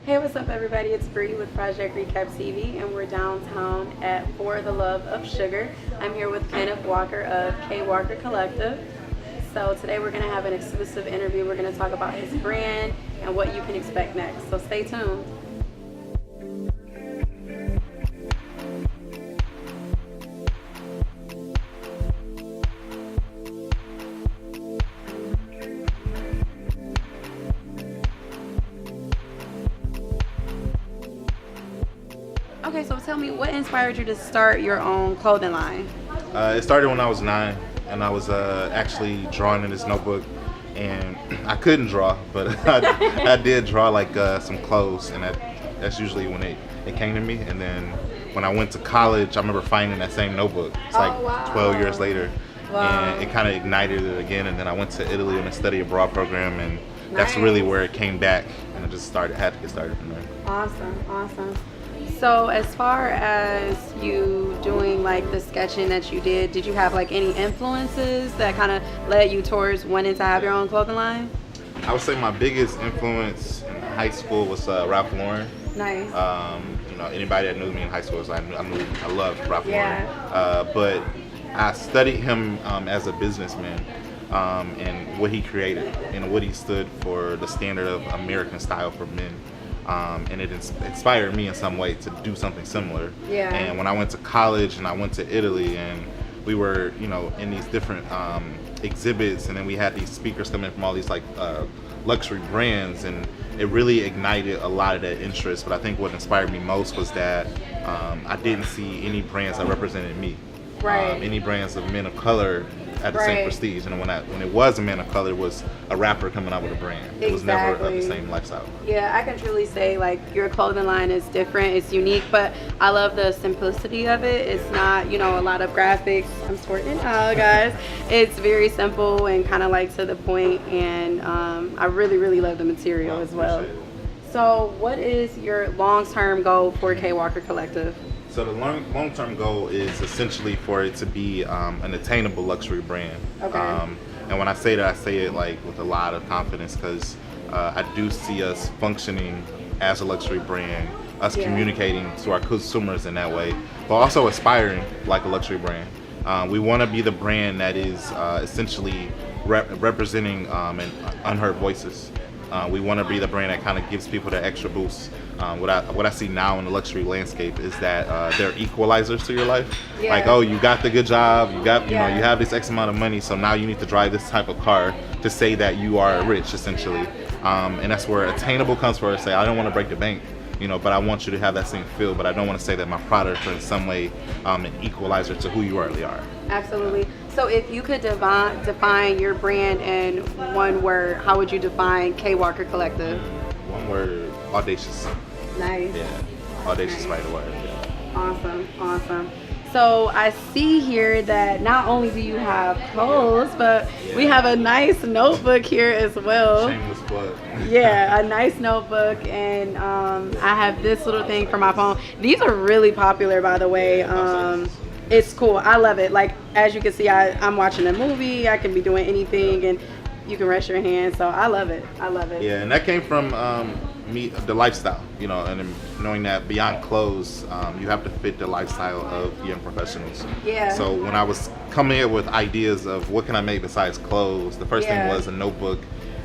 Hey, what's up, everybody? It's Bree with Project Recap TV, and we're downtown at For the Love of Sugar. I'm here with Ken Walker of K.Collective. So today we're going to have an exclusive interview. We're going to talk about his brand and what you can expect next. So stay tuned. Okay, so tell me, what inspired you to start your own clothing line? It started when I was 9, and I was actually drawing in this notebook, and I couldn't draw, but I did draw like some clothes, and that's usually when it came to me. And then when I went to college, I remember finding that same notebook. It's like wow. 12 years later, Wow. and it kind of ignited it again. And then I went to Italy on a study abroad program, and that's really where it came back, and I just had to get started from there. Awesome. So as far as you doing like the sketching that you did you have like any influences that kind of led you towards wanting to have your own clothing line? I would say my biggest influence in high school was Ralph Lauren. Nice. Anybody that knew me in high school, I loved Ralph Yeah. Lauren. But I studied him as a businessman and what he created and what he stood for, the standard of American style for men. And it inspired me in some way to do something similar. Yeah. And when I went to college and I went to Italy, and we were, in these different exhibits, and then we had these speakers coming from all these like luxury brands, and it really ignited a lot of that interest. But I think what inspired me most was that I didn't see any brands that represented me. Right. Any brands of men of color at the same prestige. And when it was a man of color, it was a rapper coming out with a brand. It was never of the same lifestyle. Yeah, I can truly say like your clothing line is different, it's unique, but I love the simplicity of it. It's not, a lot of graphics. I'm twerking out, guys. It's very simple and kind of like to the point, and I really, really love the material as well. So what is your long-term goal for K. Walker Collective? So the long-term goal is essentially for it to be an attainable luxury brand. Okay. And when I say that, I say it like with a lot of confidence, because I do see us functioning as a luxury brand, us communicating to our consumers in that way, but also aspiring like a luxury brand. We want to be the brand that is essentially representing unheard voices. We want to be the brand that kind of gives people that extra boost. What I see now in the luxury landscape is that they're equalizers to your life. Yeah. Like, oh, you got the good job, you have this X amount of money, so now you need to drive this type of car to say that you are rich, essentially. And that's where attainable comes from. Say, I don't want to break the bank, but I want you to have that same feel, but I don't want to say that my product is in some way an equalizer to who you really are. Absolutely. So if you could define your brand in one word, how would you define K. Walker Collective? One word: audacious. Nice. Yeah, audacious right away. Yeah. Awesome. So I see here that not only do you have clothes, but we have a nice notebook here as well. Shameless plug. Yeah, a nice notebook, and I have this little thing for my phone. These are really popular, by the way. It's cool. I love it. Like, as you can see, I'm watching a movie. I can be doing anything, and you can rest your hand. So I love it. Yeah, and that came from me, the lifestyle, and knowing that beyond clothes, you have to fit the lifestyle of young professionals. Yeah. So when I was coming up with ideas of what can I make besides clothes, the first thing was a notebook,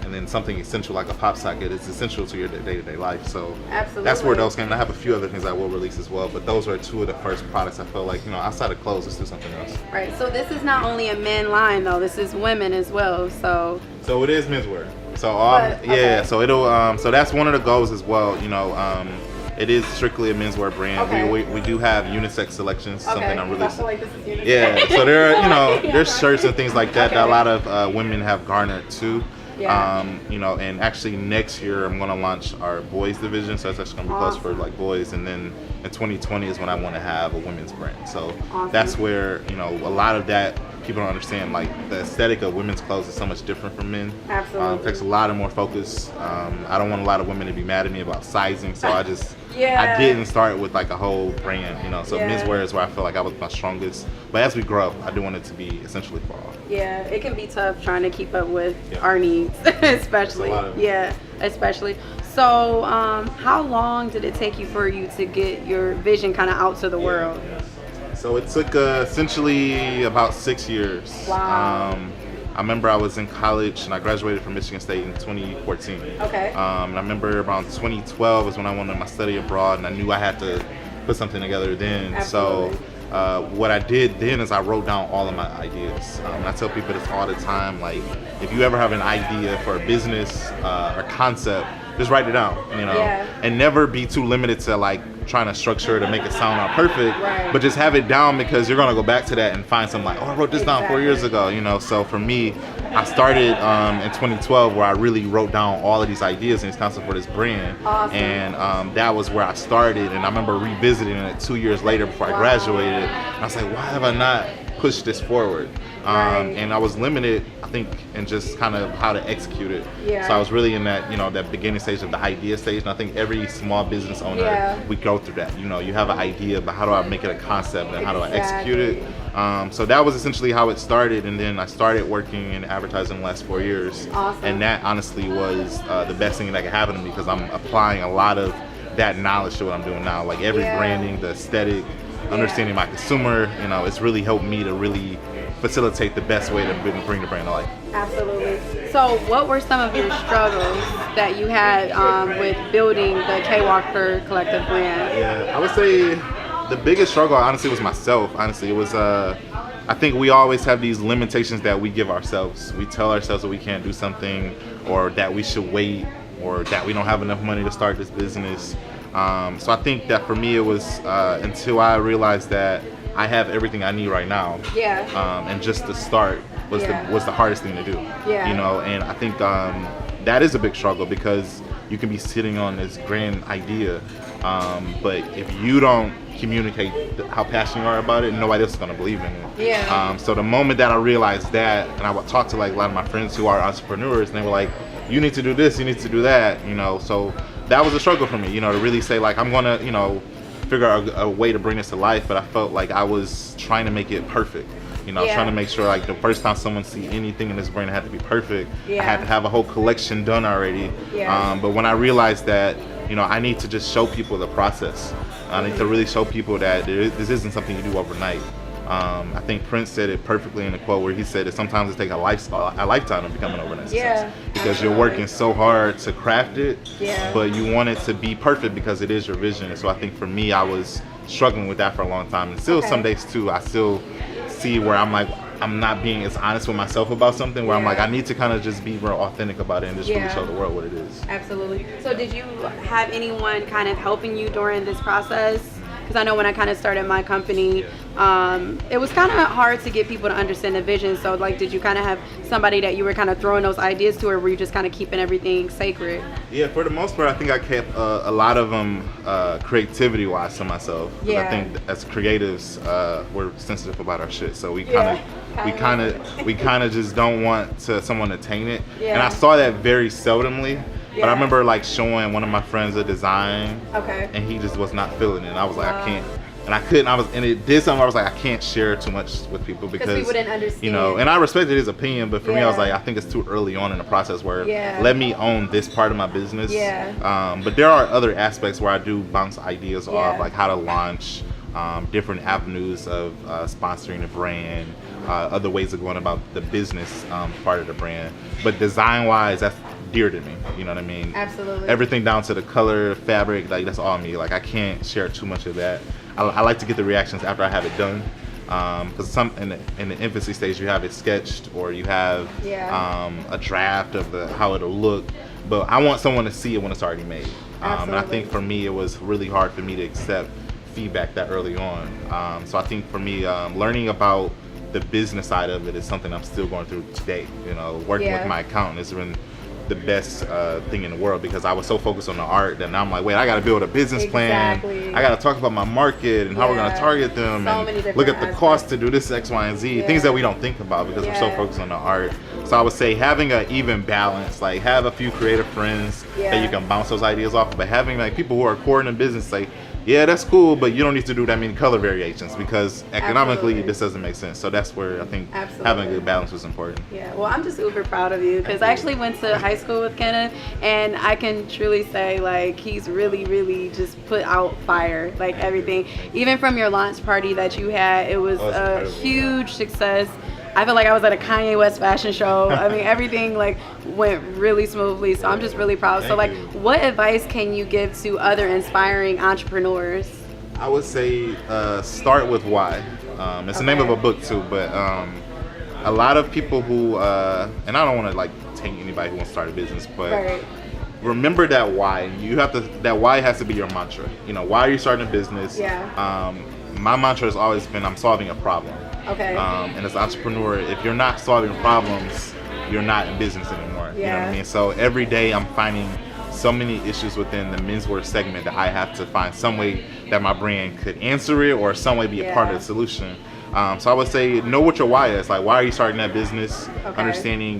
and then something essential like a pop socket is essential to your day-to-day life. So absolutely, that's where those came. And I have a few other things I will release as well, but those are two of the first products I felt like, outside of clothes, let's do something else. Right. So this is not only a men line though. This is women as well. So it is menswear. So so it'll so that's one of the goals as well. It is strictly a menswear brand. Okay. We do have unisex selections. Something I'm really. I feel like this is unisex. Yeah. So there are there's shirts and things like that that a lot of women have garnered too. Yeah. And actually next year I'm going to launch our boys division, so it's actually going to be close for like boys, and then in 2020 is when I want to have a women's brand. So that's where a lot of that people don't understand, like the aesthetic of women's clothes is so much different from men. Absolutely. It takes a lot of more focus. I don't want a lot of women to be mad at me about sizing, so I didn't start with like a whole brand, so menswear is where I feel like I was my strongest. But as we grow, I do want it to be essentially for all. Yeah, it can be tough trying to keep up with our needs, especially. Especially. So, how long did it take you for you to get your vision kind of out to the world? So it took essentially about 6 years. Wow. I remember I was in college and I graduated from Michigan State in 2014. Okay. And I remember around 2012 was when I went on my study abroad, and I knew I had to put something together then. Absolutely. So what I did then is I wrote down all of my ideas. And I tell people this all the time, like, if you ever have an idea for a business or concept, just write it down, Yeah. and never be too limited to like trying to structure it to make it sound all perfect, Right. but just have it down, because you're gonna go back to that and find something like, oh, I wrote this down 4 years ago, So for me, I started in 2012 where I really wrote down all of these ideas and these concepts for this brand. Awesome. And that was where I started, and I remember revisiting it 2 years later before I graduated, and I was like, why have I not pushed this forward? Right. And I was limited, I think, in just kind of how to execute it. Yeah. So I was really in that, that beginning stage of the idea stage. And I think every small business owner, Yeah. we go through that. You have an idea, but how do I make it a concept, and how do I execute it? Exactly. So that was essentially how it started. And then I started working in advertising the last 4 years. Awesome. And that honestly was the best thing that could happen to me, because I'm applying a lot of that knowledge to what I'm doing now. Like every Yeah. branding, the aesthetic, understanding my consumer, it's really helped me to really facilitate the best way to bring the brand to life. Absolutely. So, what were some of your struggles that you had with building the K Walker Collective brand? Yeah, I would say the biggest struggle, honestly, was myself. Honestly, it was. I think we always have these limitations that we give ourselves. We tell ourselves that we can't do something, or that we should wait, or that we don't have enough money to start this business. So I think that for me, it was until I realized that I have everything I need right now. Yeah. And just to start was the hardest thing to do. Yeah. And I think that is a big struggle, because you can be sitting on this grand idea, but if you don't communicate how passionate you are about it, nobody else is going to believe in it. Yeah. So the moment that I realized that, and I would talk to like a lot of my friends who are entrepreneurs, and they were like, you need to do this, you need to do that, so that was a struggle for me, to really say like, I'm going to, figure out a way to bring this to life. But I felt like I was trying to make it perfect. I was trying to make sure like the first time someone see anything in this brand, it had to be perfect. Yeah. I had to have a whole collection done already. Yeah. But when I realized that, I need to just show people the process. I need to really show people that this isn't something you do overnight. I think Prince said it perfectly in a quote where he said that sometimes it takes a lifetime to become an overnight success. Because you're working so hard to craft it, but you want it to be perfect because it is your vision. And so I think for me, I was struggling with that for a long time. And still some days too, I still see where I'm like, I'm not being as honest with myself about something, where I'm like, I need to kind of just be real authentic about it and just really show the world what it is. Absolutely. So did you have anyone kind of helping you during this process? Because I know when I kind of started my company, it was kind of hard to get people to understand the vision. So like, did you kind of have somebody that you were kind of throwing those ideas to, or were you just kind of keeping everything sacred? Yeah, for the most part, I think I kept a lot of them creativity-wise to myself. 'Cause I think as creatives, we're sensitive about our shit, so we kind of just don't want someone to taint it. Yeah. And I saw that very seldomly. But I remember like showing one of my friends a design, and he just was not feeling it. And I was like, I can't, and I couldn't. And it did something. I was like, I can't share too much with people because people didn't understand. And I respected his opinion, but for me, I was like, I think it's too early on in the process where let me own this part of my business. But there are other aspects where I do bounce ideas off, like how to launch, different avenues of sponsoring a brand, other ways of going about the business part of the brand. But design-wise, that's dear to me, you know what I mean? Absolutely. Everything down to the color, fabric, like that's all me. Like I can't share too much of that. I like to get the reactions after I have it done, because some in the infancy stage you have it sketched, or you have a draft of how it'll look, but I want someone to see it when it's already made. And I think for me it was really hard for me to accept feedback that early on. So I think for me, learning about the business side of it is something I'm still going through today. Working with my accountant has been the best thing in the world, because I was so focused on the art that now I'm like, wait, I got to build a business plan. I got to talk about my market and how we're going to target them, and look at the cost to do this X, Y, and Z. Things that we don't think about because we're so focused on the art. So I would say having an even balance, like have a few creative friends that you can bounce those ideas off of, but having like people who are core in the business, like, yeah, that's cool, but you don't need to do that many color variations because economically this doesn't make sense. So that's where I think having a good balance was important. Yeah, well, I'm just uber proud of you because I actually went to high school with Kenneth, and I can truly say like he's really, really just put out fire, like everything. Even from your launch party that you had, it was a huge success. I feel like I was at a Kanye West fashion show. I mean, everything like went really smoothly. So I'm just really proud. So like, what advice can you give to other inspiring entrepreneurs? I would say start with why. It's the name of a book too, but a lot of people who, and I don't want to like take anybody who wants to start a business, but remember that why. You have to, that why has to be your mantra. You know, why are you starting a business? My mantra has always been, I'm solving a problem. And as an entrepreneur, if you're not solving problems, you're not in business anymore. You know what I mean? So every day I'm finding so many issues within the menswear segment that I have to find some way that my brand could answer it or some way be a part of the solution. So I would say know what your why is. Like, why are you starting that business? Understanding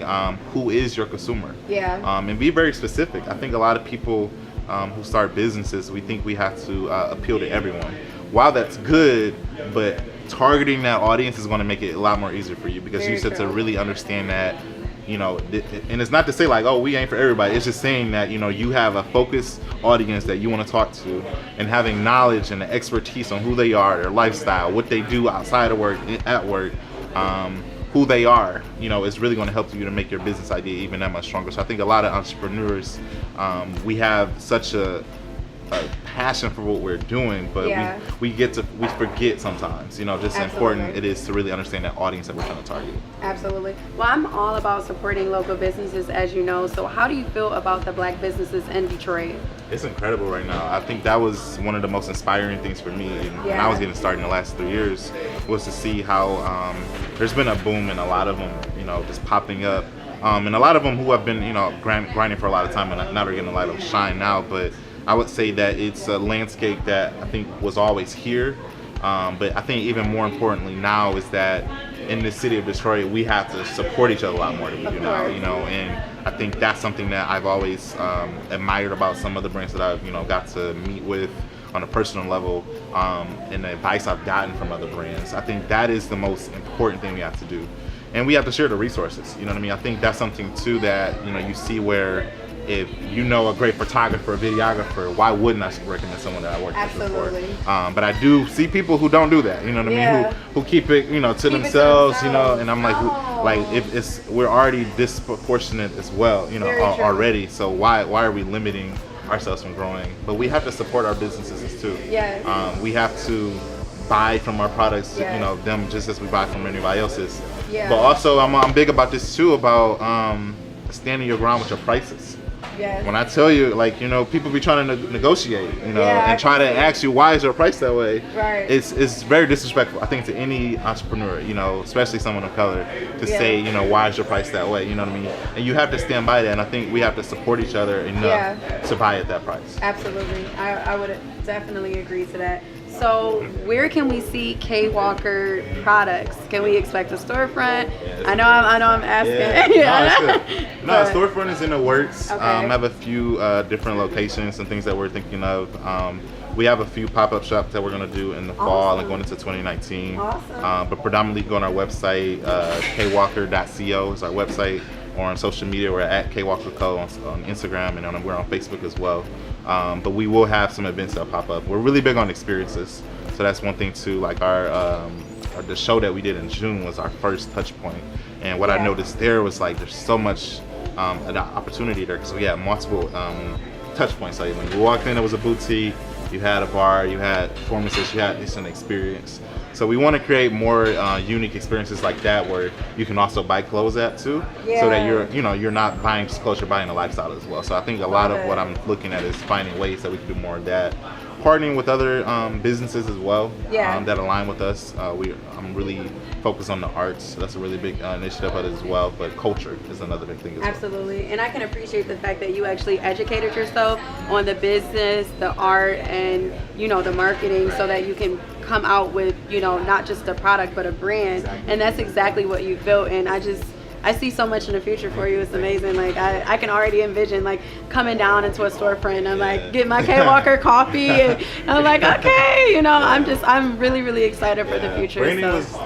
who is your consumer. And be very specific. I think a lot of people who start businesses, we think we have to appeal to everyone. While that's good, but targeting that audience is going to make it a lot more easier for you because you said to really understand that, you know, and it's not to say like, oh, we ain't for everybody. It's just saying that, you know, you have a focused audience that you want to talk to, and having knowledge and the expertise on who they are, their lifestyle, what they do outside of work, at work, who they are, you know, is really going to help you to make your business idea even that much stronger. So I think a lot of entrepreneurs, we have such a passion for what we're doing, but we forget sometimes, you know, just how important it is to really understand that audience that we're trying to target. Absolutely. Well, I'm all about supporting local businesses, as you know. So how do you feel about the Black businesses in Detroit? It's incredible right now. I think that was one of the most inspiring things for me when I was getting started in the last 3 years, was to see how there's been a boom in a lot of them, you know, just popping up. And a lot of them who have been, you know, grinding for a lot of time and now they're getting a lot of shine now, but I would say that it's a landscape that I think was always here, but I think even more importantly now is that in the city of Detroit, we have to support each other a lot more than we do now, you know, and I think that's something that I've always admired about some of the brands that I've, you know, got to meet with on a personal level, and the advice I've gotten from other brands. I think that is the most important thing we have to do. And we have to share the resources, you know what I mean? I think that's something too that, you know, you see where if you know a great photographer, videographer, why wouldn't I recommend someone that I worked with before? But I do see people who don't do that, you know what I mean? Who keep it, you know, to themselves, you know, and I'm like, if we're already disproportionate as well, you know, already. So why are we limiting ourselves from growing? But we have to support our businesses too. We have to buy from our products, you know, them just as we buy from anybody else's. But also, I'm big about this too, about standing your ground with your prices. When I tell you, like, you know, people be trying to negotiate, you know, and try to ask you why is your price that way. It's very disrespectful, I think, to any entrepreneur, you know, especially someone of color, to say, you know, why is your price that way, you know what I mean? And you have to stand by that, and I think we have to support each other enough to buy at that price. Absolutely. I would definitely agree to that. So where can we see K. Walker products? Can we expect a storefront? I know I'm asking. No, storefront is in the works. I have a few different locations and things that we're thinking of. We have a few pop-up shops that we're going to do in the fall and going into 2019. But predominantly go on our website, kwalker.co is our website, or on social media. We're at kwalkerco on Instagram, and we're on Facebook as well. But we will have some events that pop up. We're really big on experiences, so that's one thing too. Like the show that we did in June was our first touch point, and what I noticed there was like there's so much an opportunity there because we had multiple touch points. Like when you walked in, it was a boutique, you had a bar, you had performances, you had an experience. So we want to create more unique experiences like that where you can also buy clothes at too, so that you're not buying just clothes, you're buying a lifestyle as well. So I think a lot of what I'm looking at is finding ways that we can do more of that. Partnering with other businesses as well that align with us. I'm really focused on the arts. That's a really big initiative of it as well. But culture is another big thing as well. Absolutely. And I can appreciate the fact that you actually educated yourself on the business, the art, and, you know, the marketing, so that you can come out with, you know, not just a product but a brand. And that's exactly what you built. And I see so much in the future for you. It's amazing. Like I can already envision like coming down into a storefront and I'm like get my K Walker coffee and I'm like, okay, you know, I'm really, really excited for the future.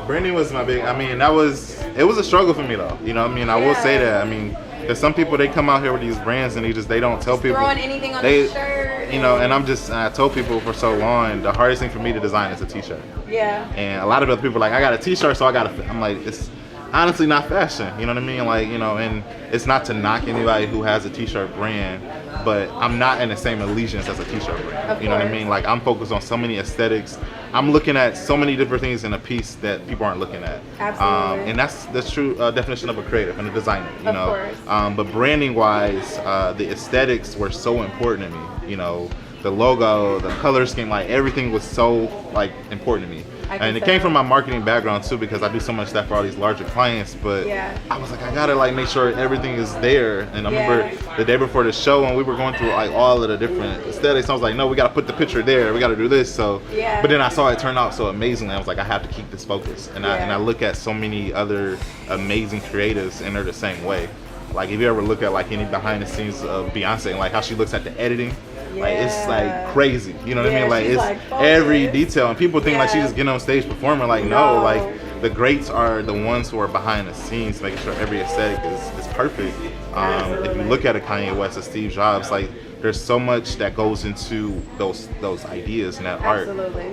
Branding was my big, I mean, it was a struggle for me though. You know what I mean? I will say that. I mean, there's some people, they come out here with these brands and they don't tell people. Throwing anything on the shirt. You know, and I told people for so long, the hardest thing for me to design is a t-shirt. Yeah. And a lot of other people are like, I got a t-shirt, so I'm like, it's honestly not fashion. You know what I mean? Like, you know, and it's not to knock anybody who has a t-shirt brand, but I'm not in the same allegiance as a t-shirt brand. You know what I mean? Like, I'm focused on so many aesthetics. I'm looking at so many different things in a piece that people aren't looking at. Absolutely. And that's the true definition of a creative and a designer, you know. Of course. But branding wise, the aesthetics were so important to me. You know, the logo, the color scheme, like everything was so like important to me. And it came from my marketing background too, because I do so much stuff for all these larger clients. But I was like, I gotta like make sure everything is there. And I remember the day before the show when we were going through like all of the different aesthetics, I was like, no, we gotta put the picture there. We gotta do this. So, but then I saw it turn out so amazingly. I was like, I have to keep this focus. And I look at so many other amazing creatives, and they're the same way. Like if you ever look at like any behind the scenes of Beyonce and like how she looks at the editing. Like it's like crazy, you know what I mean? Like it's like every detail, and people think like she's just getting on stage performing. Like no, like the greats are the ones who are behind the scenes, making sure every aesthetic is perfect. If you look at a Kanye West, a Steve Jobs, like there's so much that goes into those ideas and that art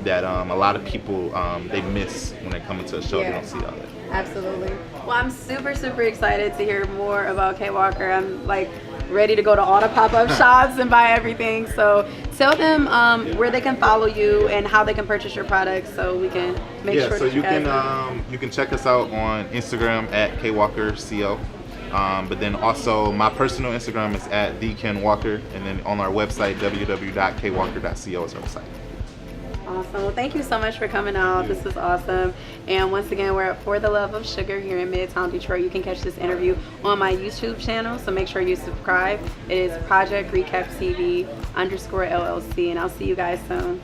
that a lot of people they miss when they come into a show. They don't see all that. Absolutely. Well, I'm super, super excited to hear more about K Walker. I'm like ready to go to all the pop-up shops and buy everything. So tell them where they can follow you and how they can purchase your products, so we can make sure. So you can check us out on Instagram at KWalkerCO. But then also my personal Instagram is at the Ken Walker, and then on our website www.kwalker.co is our website. Awesome. Well, thank you so much for coming out. This was awesome. And once again, we're at For the Love of Sugar here in Midtown Detroit. You can catch this interview on my YouTube channel, so make sure you subscribe. It is Project Recap TV _LLC, and I'll see you guys soon.